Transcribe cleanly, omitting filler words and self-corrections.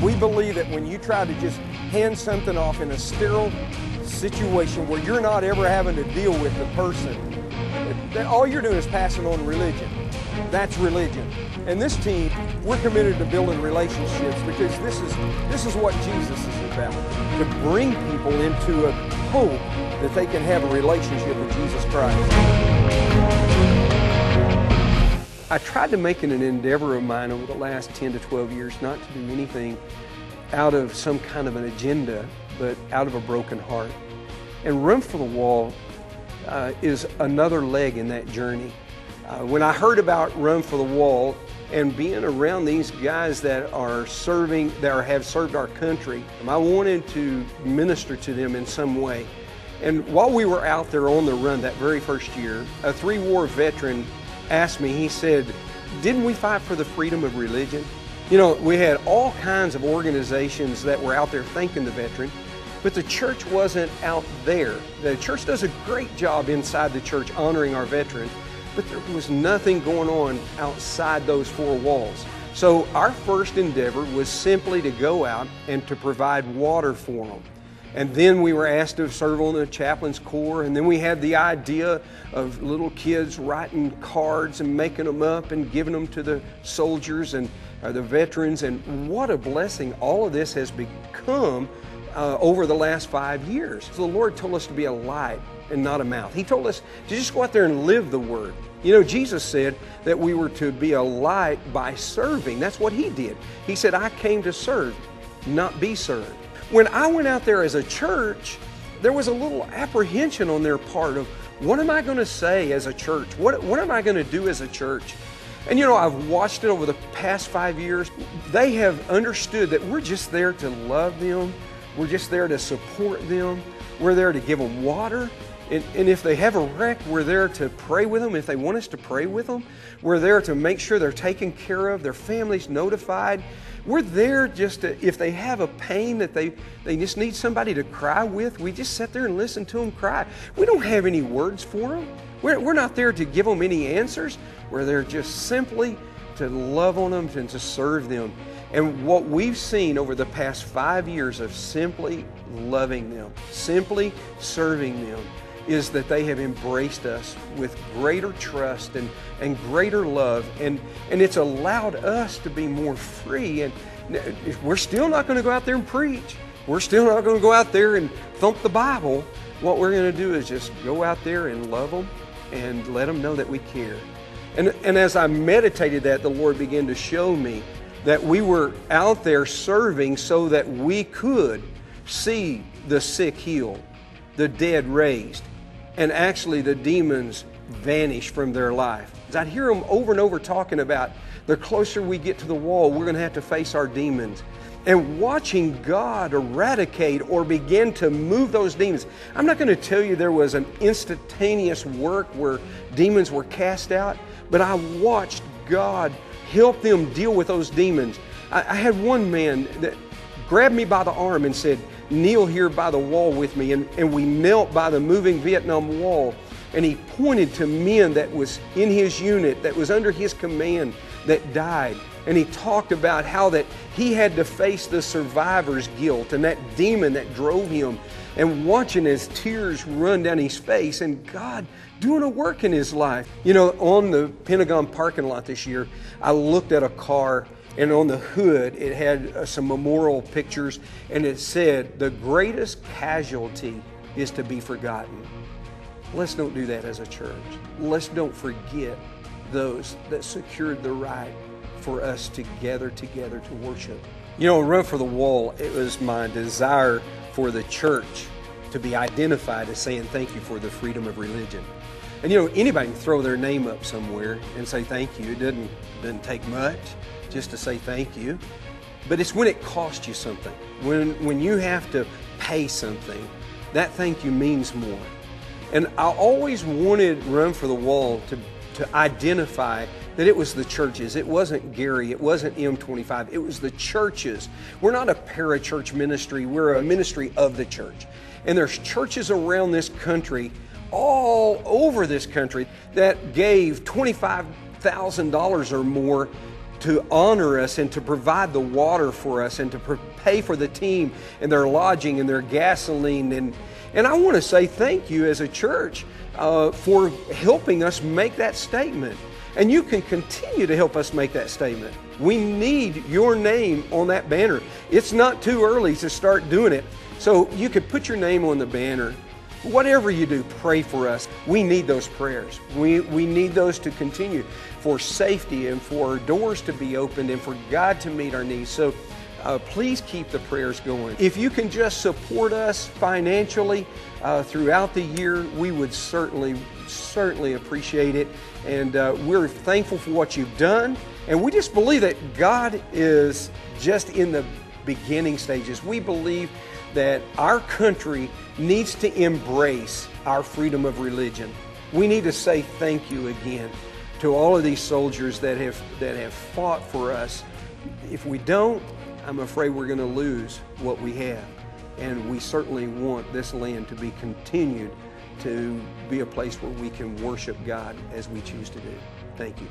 We believe that when you try to just hand something off in a sterile situation where you're not ever having to deal with the person, that all you're doing is passing on religion. That's religion. And this team, we're committed to building relationships because this is what Jesus is about, to bring people into a hope that they can have a relationship with Jesus Christ. I tried to make it an endeavor of mine over the last 10 to 12 years not to do anything out of some kind of an agenda, but out of a broken heart. And Run for the Wall is another leg in that journey. When I heard about Run for the Wall and being around these guys that are serving, that have served our country, I wanted to minister to them in some way. And while we were out there on the run that very first year, a three-war veteran asked me, he said, "Didn't we fight for the freedom of religion?" You know, we had all kinds of organizations that were out there thanking the veteran, but the church wasn't out there. The church does a great job inside the church honoring our veterans, but there was nothing going on outside those four walls. So our first endeavor was simply to go out and to provide water for them. And then we were asked to serve on the chaplain's corps, and then we had the idea of little kids writing cards and making them up and giving them to the soldiers and the veterans, and what a blessing all of this has become over the last 5 years. So the Lord told us to be a light and not a mouth. He told us to just go out there and live the Word. You know, Jesus said that we were to be a light by serving. That's what He did. He said, "I came to serve, not be served." When I went out there as a church, there was a little apprehension on their part of, what am I going to say as a church? What am I going to do as a church? And you know, I've watched it over the past 5 years. They have understood that we're just there to love them. We're just there to support them. We're there to give them water. And if they have a wreck, we're there to pray with them. If they want us to pray with them, we're there to make sure they're taken care of, their families notified. We're there just to, if they have a pain that they just need somebody to cry with, we just sit there and listen to them cry. We don't have any words for them. We're not there to give them any answers. We're there just simply to love on them and to serve them. And what we've seen over the past 5 years of simply loving them, simply serving them, is that they have embraced us with greater trust and greater love, and it's allowed us to be more free. And we're still not going to go out there and preach. We're still not going to go out there and thump the Bible. What we're going to do is just go out there and love them and let them know that we care. And as I meditated that, the Lord began to show me that we were out there serving so that we could see the sick healed, the dead raised, and actually the demons vanish from their life. I'd hear them over and over talking about the closer we get to the wall, we're going to have to face our demons. And watching God eradicate or begin to move those demons. I'm not going to tell you there was an instantaneous work where demons were cast out, but I watched God help them deal with those demons. I had one man that grabbed me by the arm and said, "Kneel here by the wall with me." And we knelt by the moving Vietnam wall. And he pointed to men that was in his unit, that was under his command, that died. And he talked about how that he had to face the survivor's guilt and that demon that drove him. And watching his tears run down his face and God doing a work in his life. You know, on the Pentagon parking lot this year, I looked at a car, and on the hood, it had some memorial pictures, and it said, "The greatest casualty is to be forgotten." Let's don't do that as a church. Let's don't forget those that secured the right for us to gather together to worship. You know, Run for the Wall, it was my desire for the church to be identified as saying thank you for the freedom of religion. And you know, anybody can throw their name up somewhere and say thank you. It doesn't take much just to say thank you. But it's when it costs you something. When you have to pay something, that thank you means more. And I always wanted Run for the Wall to identify that it was the churches. It wasn't Gary, it wasn't M25, it was the churches. We're not a parachurch ministry, we're a ministry of the church. And there's churches around this country, all over this country, that gave $25,000 or more to honor us and to provide the water for us and to pay for the team and their lodging and their gasoline. And I want to say thank you as a church for helping us make that statement. And you can continue to help us make that statement. We need your name on that banner. It's not too early to start doing it. So you could put your name on the banner. Whatever you do, pray for us. We need those prayers. We need those to continue for safety and for doors to be opened and for God to meet our needs. So please keep the prayers going. If you can just support us financially throughout the year, we would certainly appreciate it. And we're thankful for what you've done. And we just believe that God is just in the beginning stages. We believe that our country needs to embrace our freedom of religion. We need to say thank you again to all of these soldiers that have fought for us. If we don't, I'm afraid we're going to lose what we have. And we certainly want this land to be continued to be a place where we can worship God as we choose to do. Thank you.